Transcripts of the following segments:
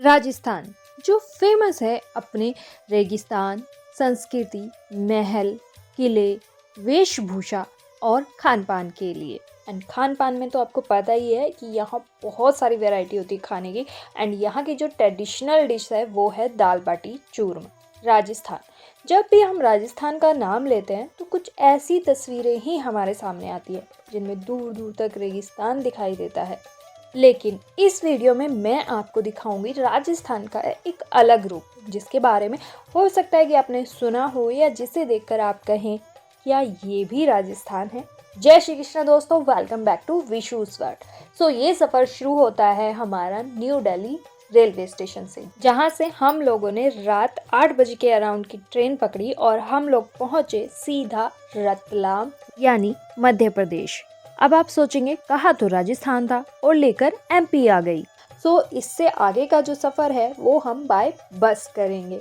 राजस्थान जो फेमस है अपने रेगिस्तान, संस्कृति, महल, किले, वेशभूषा और खान पान के लिए। एंड खान पान में तो आपको पता ही है कि यहाँ बहुत सारी वैरायटी होती है खाने की। एंड यहाँ की जो ट्रेडिशनल डिश है वो है दाल बाटी चूरमा। राजस्थान, जब भी हम राजस्थान का नाम लेते हैं तो कुछ ऐसी तस्वीरें ही हमारे सामने आती है जिनमें दूर दूर तक रेगिस्तान दिखाई देता है। लेकिन इस वीडियो में मैं आपको दिखाऊंगी राजस्थान का एक अलग रूप, जिसके बारे में हो सकता है कि आपने सुना हो या जिसे देखकर आप कहें क्या ये भी राजस्थान है। जय श्री कृष्ण दोस्तों, वेलकम बैक टू विशूज वर्ल्ड। सो ये सफ़र शुरू होता है हमारा न्यू दिल्ली रेलवे स्टेशन से, जहां से हम लोगों ने रात 8 बजे के अराउंड की ट्रेन पकड़ी और हम लोग पहुंचे सीधा रतलाम यानी मध्य प्रदेश। अब आप सोचेंगे कहा तो राजस्थान था और लेकर एमपी आ गई। सो इससे आगे का जो सफ़र है वो हम बाय बस करेंगे।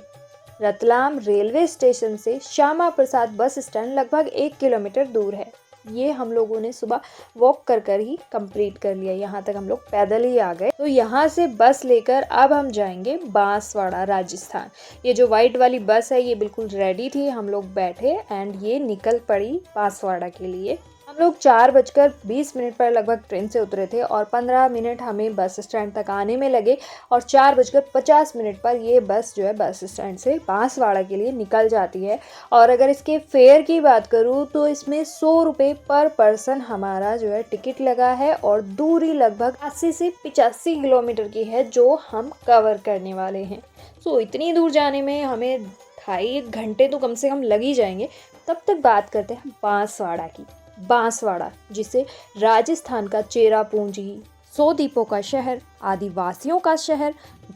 रतलाम रेलवे स्टेशन से श्यामा प्रसाद बस स्टैंड लगभग 1 किलोमीटर दूर है। ये हम लोगों ने सुबह वॉक कर ही कंप्लीट कर लिया। यहाँ तक हम लोग पैदल ही आ गए। तो यहाँ से बस लेकर अब हम जाएंगे बांसवाड़ा राजस्थान। ये जो वाइट वाली बस है ये बिल्कुल रेडी थी, हम लोग बैठे एंड ये निकल पड़ी बांसवाड़ा के लिए। हम लोग 4:20 पर लगभग ट्रेन से उतरे थे और 15 मिनट हमें बस स्टैंड तक आने में लगे और 4:50 पर ये बस जो है बस स्टैंड से बांसवाड़ा के लिए निकल जाती है। और अगर इसके फेयर की बात करूँ तो इसमें 100 रुपये पर पर्सन हमारा जो है टिकट लगा है और दूरी लगभग 80 से 85 किलोमीटर की है जो हम कवर करने वाले हैं। सो इतनी दूर जाने में हमें 2.5 घंटे तो कम से कम लग ही जाएंगे। तब तक बात करते हैं बांसवाड़ा की। बांसवाड़ा, जिसे राजस्थान का चेरापूंजी, 100 द्वीपों का शहर, आदिवासियों का शहर,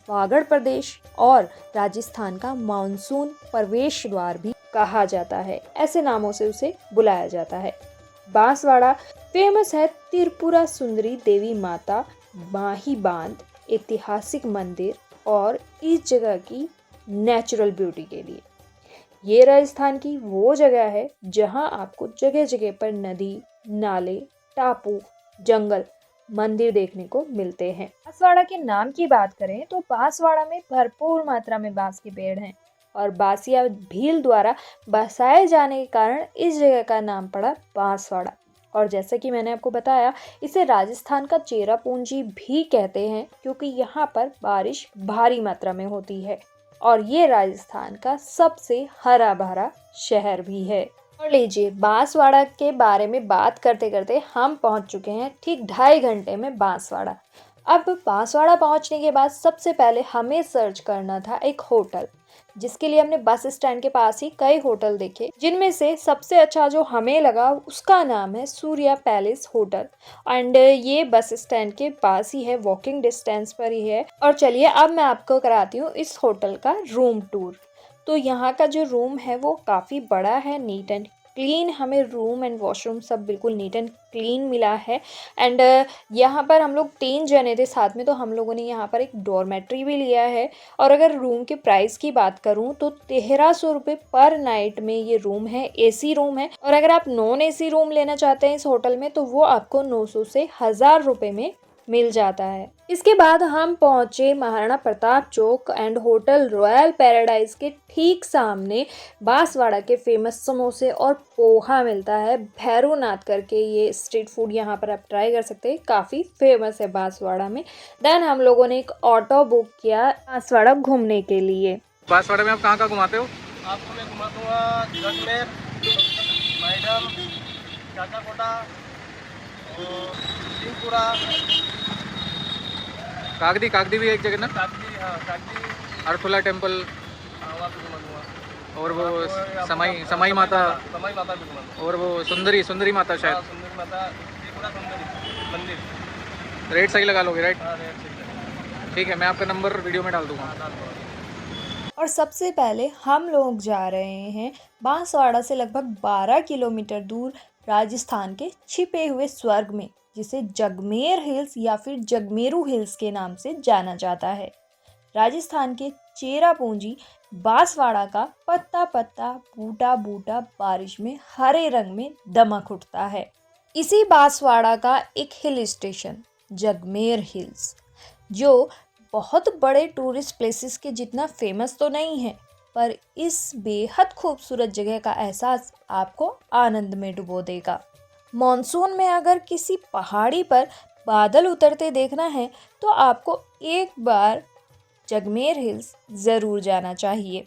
वागड़ प्रदेश और राजस्थान का मानसून प्रवेश द्वार भी कहा जाता है, ऐसे नामों से उसे बुलाया जाता है। बांसवाड़ा फेमस है त्रिपुरा सुंदरी देवी माता, माही बांध, ऐतिहासिक मंदिर और इस जगह की नेचुरल ब्यूटी के लिए। ये राजस्थान की वो जगह है जहां आपको जगह जगह पर नदी, नाले, टापू, जंगल, मंदिर देखने को मिलते हैं। बांसवाड़ा के नाम की बात करें तो बांसवाड़ा में भरपूर मात्रा में बांस के पेड़ हैं और बासिया भील द्वारा बसाए जाने के कारण इस जगह का नाम पड़ा बांसवाड़ा। और जैसे कि मैंने आपको बताया, इसे राजस्थान का चेरापूंजी भी कहते हैं क्योंकि यहाँ पर बारिश भारी मात्रा में होती है और ये राजस्थान का सबसे हरा भरा शहर भी है। और लीजिए, बांसवाड़ा के बारे में बात करते करते हम पहुंच चुके हैं ठीक 2.5 घंटे में बांसवाड़ा। अब बांसवाड़ा पहुंचने के बाद सबसे पहले हमें सर्च करना था एक होटल, जिसके लिए हमने बस स्टैंड के पास ही कई होटल देखे, जिनमें से सबसे अच्छा जो हमें लगा उसका नाम है सूर्या पैलेस होटल। एंड ये बस स्टैंड के पास ही है, वॉकिंग डिस्टेंस पर ही है। और चलिए अब मैं आपको कराती हूँ इस होटल का रूम टूर। तो यहाँ का जो रूम है वो काफ़ी बड़ा है, नीट एंड क्लीन। हमें रूम एंड वॉशरूम सब बिल्कुल नीट एंड क्लीन मिला है। एंड यहाँ पर हम लोग 3 जने थे साथ में, तो हम लोगों ने यहाँ पर एक डॉर्मेट्री भी लिया है। और अगर रूम के प्राइस की बात करूँ तो 1300 रुपये पर नाइट में ये रूम है, एसी रूम है। और अगर आप नॉन एसी रूम लेना चाहते हैं इस होटल में तो वो आपको 900 से 1000 रुपये में मिल जाता है। इसके बाद हम पहुंचे Maharana Pratap chalk and hotel royal paradise के ठीक सामने बांसवाड़ा के फेमस समोसे और पोहा मिलता है। भैरूनाथ करके ये स्ट्रीट फूड यहाँ पर आप ट्राई कर सकते हैं, काफ़ी फेमस है बांसवाड़ा में। देन हम लोगों ने एक ऑटो बुक किया बांसवाड़ा घूमने के लिए। बांसवाड़ा में आप कहाँ कहाँ घुमाते हो? आपको मैं घुमा दूँगा जगमेर, मैडम, काकाकोटा, सिंहपुरा, कागदी भी एक जगह ना, कागदी, हाँ कागदी, अर्थुला टेम्पल वहाँ पे घुमा दूँगा। और वो आपको समाई माता समाई माता भी घुमा दूँगा। और वो सुंदरी माता हाँ, शायद। सुंदरी माता, त्रिपुरा सुंदरी मंदिर। रेट सही लगा लोगे राइट? हाँ रेट ठीक है। ठीक है, मैं आपका नंबर वीडियो में डाल दूँगा। हाँ डाल दूँगा। और सबसे पहले हम लोग जा रहे हैं बांसवाड़ा से लगभग 12 किलोमीटर दूर राजस्थान के छिपे हुए स्वर्ग में, जिसे जगमेर हिल्स या फिर जगमेरू हिल्स के नाम से जाना जाता है। राजस्थान के चेरापूंजी बांसवाड़ा का पत्ता पत्ता, बूटा बूटा बारिश में हरे रंग में दमक उठता है। इसी बांसवाड़ा का एक हिल स्टेशन जगमेर हिल्स, जो बहुत बड़े टूरिस्ट प्लेसेस के जितना फेमस तो नहीं है, पर इस बेहद खूबसूरत जगह का एहसास आपको आनंद में डुबो देगा। मॉनसून में अगर किसी पहाड़ी पर बादल उतरते देखना है तो आपको एक बार जगमेर हिल्स ज़रूर जाना चाहिए।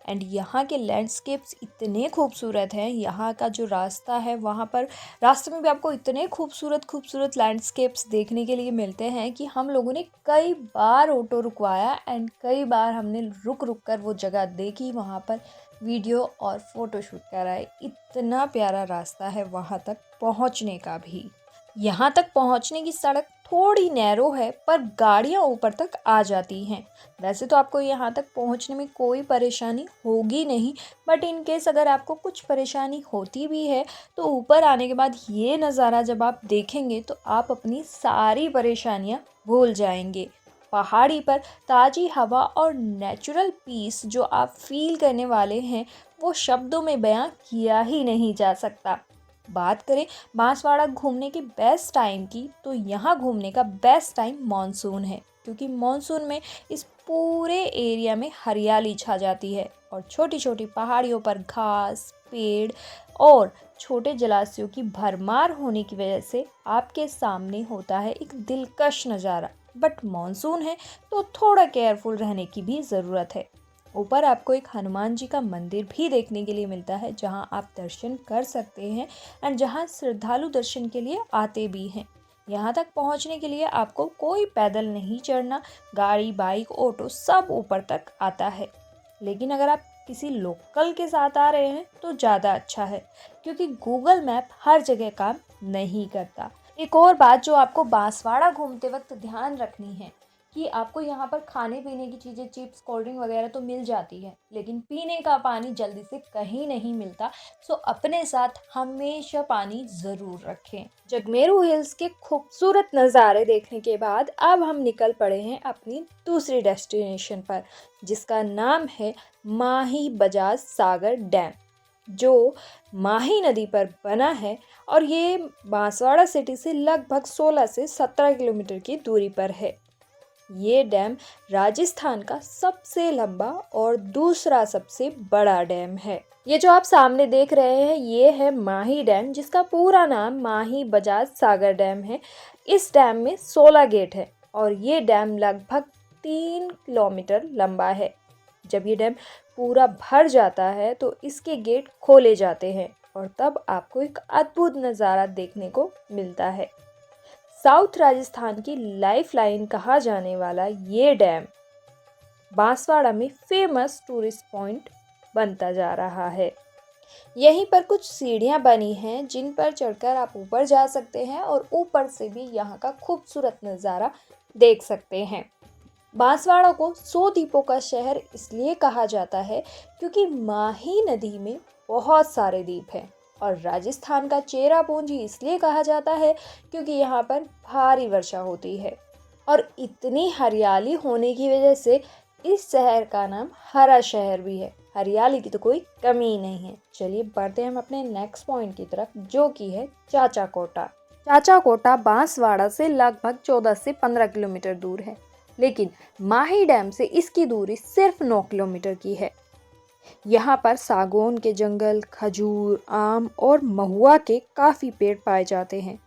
एंड यहाँ के लैंडस्केप्स इतने खूबसूरत हैं, यहाँ का जो रास्ता है वहाँ पर रास्ते में भी आपको इतने खूबसूरत खूबसूरत लैंडस्केप्स देखने के लिए मिलते हैं कि हम लोगों ने कई बार ऑटो रुकवाया एंड कई बार हमने रुक रुक कर वो जगह देखी, वहाँ पर वीडियो और फ़ोटो शूट कराए। इतना प्यारा रास्ता है वहाँ तक पहुँचने का भी। यहाँ तक पहुँचने की सड़क थोड़ी नैरो है, पर गाड़ियाँ ऊपर तक आ जाती हैं। वैसे तो आपको यहाँ तक पहुँचने में कोई परेशानी होगी नहीं, बट इन केस अगर आपको कुछ परेशानी होती भी है तो ऊपर आने के बाद ये नज़ारा जब आप देखेंगे तो आप अपनी सारी परेशानियाँ भूल जाएंगे। पहाड़ी पर ताज़ी हवा और नेचुरल पीस जो आप फील करने वाले हैं वो शब्दों में बयां किया ही नहीं जा सकता। बात करें बांसवाड़ा घूमने के बेस्ट टाइम की, तो यहाँ घूमने का बेस्ट टाइम मॉनसून है, क्योंकि मॉनसून में इस पूरे एरिया में हरियाली छा जाती है और छोटी छोटी पहाड़ियों पर घास, पेड़ और छोटे जलाशयों की भरमार होने की वजह से आपके सामने होता है एक दिलकश नज़ारा। बट मॉनसून है तो थोड़ा केयरफुल रहने की भी ज़रूरत है। ऊपर आपको एक हनुमान जी का मंदिर भी देखने के लिए मिलता है, जहां आप दर्शन कर सकते हैं एंड जहां श्रद्धालु दर्शन के लिए आते भी हैं। यहां तक पहुंचने के लिए आपको कोई पैदल नहीं चढ़ना, गाड़ी, बाइक, ऑटो सब ऊपर तक आता है। लेकिन अगर आप किसी लोकल के साथ आ रहे हैं तो ज़्यादा अच्छा है, क्योंकि गूगल मैप हर जगह काम नहीं करता। एक और बात जो आपको बांसवाड़ा घूमते वक्त ध्यान रखनी है कि आपको यहाँ पर खाने पीने की चीज़ें, चिप्स, कोल्ड ड्रिंक वगैरह तो मिल जाती है, लेकिन पीने का पानी जल्दी से कहीं नहीं मिलता। सो अपने साथ हमेशा पानी ज़रूर रखें। जगमेरू हिल्स के खूबसूरत नज़ारे देखने के बाद अब हम निकल पड़े हैं अपनी दूसरी डेस्टिनेशन पर, जिसका नाम है माही बजाज सागर डैम, जो माही नदी पर बना है और ये बांसवाड़ा सिटी से लगभग 16 से 17 किलोमीटर की दूरी पर है। ये डैम राजस्थान का सबसे लंबा और दूसरा सबसे बड़ा डैम है। ये जो आप सामने देख रहे हैं ये है माही डैम, जिसका पूरा नाम माही बजाज सागर डैम है। इस डैम में 16 गेट है और ये डैम लगभग 3 किलोमीटर लंबा है। जब ये डैम पूरा भर जाता है तो इसके गेट खोले जाते हैं और तब आपको एक अद्भुत नज़ारा देखने को मिलता है। साउथ राजस्थान की लाइफलाइन कहा जाने वाला ये डैम बांसवाड़ा में फेमस टूरिस्ट पॉइंट बनता जा रहा है। यहीं पर कुछ सीढ़ियां बनी हैं जिन पर चढ़कर आप ऊपर जा सकते हैं और ऊपर से भी यहाँ का खूबसूरत नज़ारा देख सकते हैं। बांसवाड़ा को 100 द्वीपों का शहर इसलिए कहा जाता है क्योंकि माही नदी में बहुत सारे द्वीप हैं, और राजस्थान का चेरापूंजी इसलिए कहा जाता है क्योंकि यहाँ पर भारी वर्षा होती है और इतनी हरियाली होने की वजह से इस शहर का नाम हरा शहर भी है। हरियाली की तो कोई कमी नहीं है। चलिए बढ़ते हैं हम अपने नेक्स्ट पॉइंट की तरफ, जो कि है चाचा कोटा। चाचा कोटा बांसवाड़ा से लगभग 14 से 15 किलोमीटर दूर है, लेकिन माही डैम से इसकी दूरी सिर्फ 9 किलोमीटर की है। यहाँ पर सागौन के जंगल, खजूर, आम और महुआ के काफ़ी पेड़ पाए जाते हैं।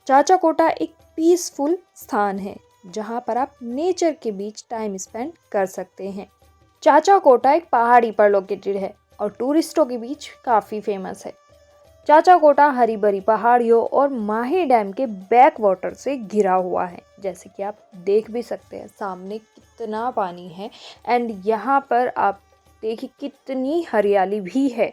चाचा कोटा एक पीसफुल स्थान है जहाँ पर आप नेचर के बीच टाइम स्पेंड कर सकते हैं। चाचा कोटा एक पहाड़ी पर लोकेटेड है और टूरिस्टों के बीच काफ़ी फेमस है। चाचा कोटा हरी भरी पहाड़ियों और माही डैम के बैक वाटर से घिरा हुआ है, जैसे कि आप देख भी सकते हैं सामने कितना पानी है एंड यहाँ पर आप देखिए कितनी हरियाली भी है।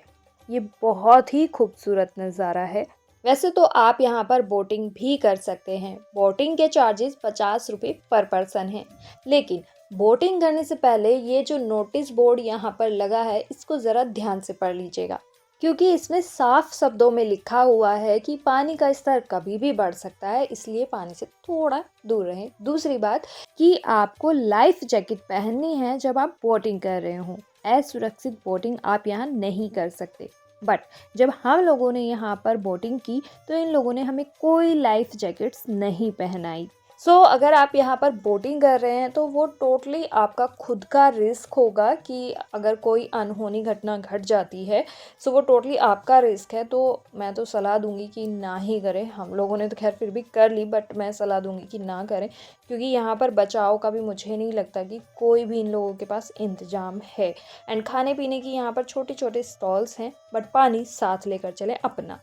ये बहुत ही खूबसूरत नज़ारा है। वैसे तो आप यहाँ पर बोटिंग भी कर सकते हैं। बोटिंग के चार्जेस 50 रुपये पर पर्सन हैं, लेकिन बोटिंग करने से पहले ये जो नोटिस बोर्ड यहाँ पर लगा है इसको ज़रा ध्यान से पढ़ लीजिएगा, क्योंकि इसमें साफ शब्दों में लिखा हुआ है कि पानी का स्तर कभी भी बढ़ सकता है, इसलिए पानी से थोड़ा दूर रहें। दूसरी बात कि आपको लाइफ जैकेट पहननी है जब आप बोटिंग कर रहे हों। असुरक्षित बोटिंग आप यहाँ नहीं कर सकते। बट जब हम लोगों ने यहाँ पर बोटिंग की तो इन लोगों ने हमें कोई लाइफ जैकेट्स नहीं पहनाई। सो अगर आप यहाँ पर बोटिंग कर रहे हैं तो वो टोटली आपका खुद का रिस्क होगा कि अगर कोई अनहोनी घटना घट जाती है, सो वो टोटली आपका रिस्क है। तो मैं तो सलाह दूंगी कि ना ही करें। हम लोगों ने तो खैर फिर भी कर ली, बट मैं सलाह दूंगी कि ना करें, क्योंकि यहाँ पर बचाव का भी मुझे नहीं लगता कि कोई भी इन लोगों के पास इंतज़ाम है। एंड खाने पीने की यहाँ पर छोटे छोटे स्टॉल्स हैं, बट पानी साथ लेकर चलें अपना।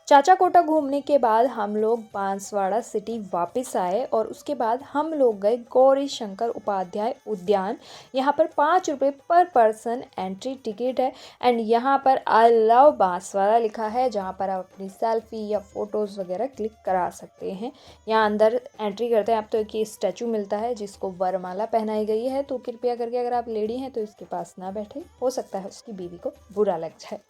चाचा कोटा घूमने के बाद हम लोग बांसवाड़ा सिटी वापस आए और उसके बाद हम लोग गए गौरी शंकर उपाध्याय उद्यान। यहाँ पर 5 रुपये पर पर्सन एंट्री टिकट है। एंड यहाँ पर आई लव बांसवाड़ा लिखा है, जहाँ पर आप अपनी सेल्फी या फ़ोटोज़ वगैरह क्लिक करा सकते हैं। यहाँ अंदर एंट्री करते हैं आप तो एक स्टैचू मिलता है जिसको वरमाला पहनाई गई है, तो कृपया करके अगर आप लेडी हैं तो इसके पास ना बैठे, हो सकता है उसकी बीवी को बुरा लग जाए।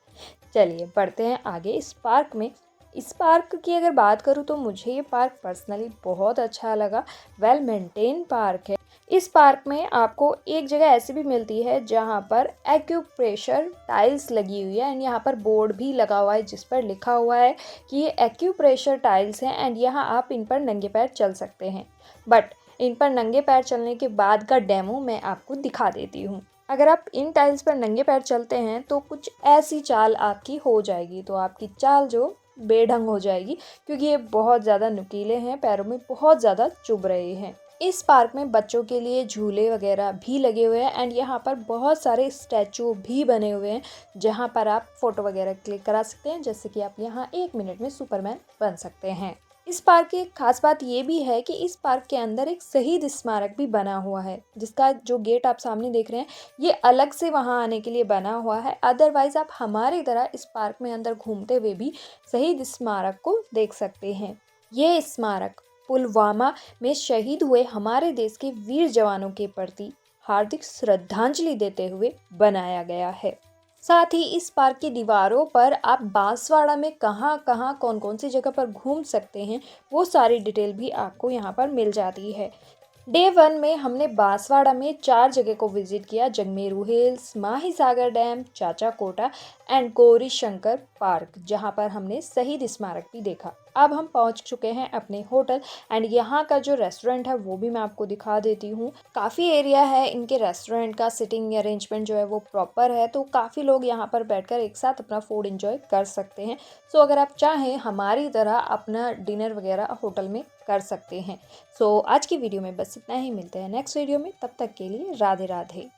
चलिए बढ़ते हैं आगे। इस पार्क में, इस पार्क की अगर बात करूँ तो मुझे ये पार्क पर्सनली बहुत अच्छा लगा। वेल मेंटेन पार्क है। इस पार्क में आपको एक जगह ऐसी भी मिलती है जहाँ पर एक्यूप्रेशर टाइल्स लगी हुई है। एंड यहाँ पर बोर्ड भी लगा हुआ है जिस पर लिखा हुआ है कि ये एक्यूप्रेशर टाइल्स हैं एंड यहाँ आप इन पर नंगे पैर चल सकते हैं। बट इन पर नंगे पैर चलने के बाद का डेमो मैं आपको दिखा देती हूँ। अगर आप इन टाइल्स पर नंगे पैर चलते हैं तो कुछ ऐसी चाल आपकी हो जाएगी, तो आपकी चाल जो बेढंग हो जाएगी, क्योंकि ये बहुत ज़्यादा नुकीले हैं, पैरों में बहुत ज़्यादा चुभ रहे हैं। इस पार्क में बच्चों के लिए झूले वगैरह भी लगे हुए हैं एंड यहाँ पर बहुत सारे स्टैचू भी बने हुए हैं जहाँ पर आप फ़ोटो वगैरह क्लिक करा सकते हैं, जैसे कि आप यहाँ 1 मिनट में सुपरमैन बन सकते हैं। इस पार्क की एक खास बात ये भी है कि इस पार्क के अंदर एक शहीद स्मारक भी बना हुआ है, जिसका जो गेट आप सामने देख रहे हैं ये अलग से वहाँ आने के लिए बना हुआ है। अदरवाइज़ आप हमारी तरह इस पार्क में अंदर घूमते हुए भी शहीद स्मारक को देख सकते हैं। ये स्मारक पुलवामा में शहीद हुए हमारे देश के वीर जवानों के प्रति हार्दिक श्रद्धांजलि देते हुए बनाया गया है। साथ ही इस पार्क की दीवारों पर आप बांसवाड़ा में कहाँ कहाँ कौन कौन सी जगह पर घूम सकते हैं वो सारी डिटेल भी आपको यहाँ पर मिल जाती है। डे 1 में हमने बांसवाड़ा में 4 जगह को विजिट किया: जगमेरू हिल्स, माहीसागर डैम, चाचा कोटा एंड गौरी शंकर पार्क, जहां पर हमने शहीद स्मारक भी देखा। अब हम पहुंच चुके हैं अपने होटल एंड यहाँ का जो रेस्टोरेंट है वो भी मैं आपको दिखा देती हूँ। काफ़ी एरिया है इनके रेस्टोरेंट का, सिटिंग अरेंजमेंट जो है वो प्रॉपर है, तो काफ़ी लोग यहाँ पर बैठकर एक साथ अपना फूड एंजॉय कर सकते हैं। सो अगर आप चाहें हमारी तरह अपना डिनर वगैरह होटल में कर सकते हैं। सो आज की वीडियो में बस इतना ही। मिलते हैं नेक्स्ट वीडियो में, तब तक के लिए राधे राधे।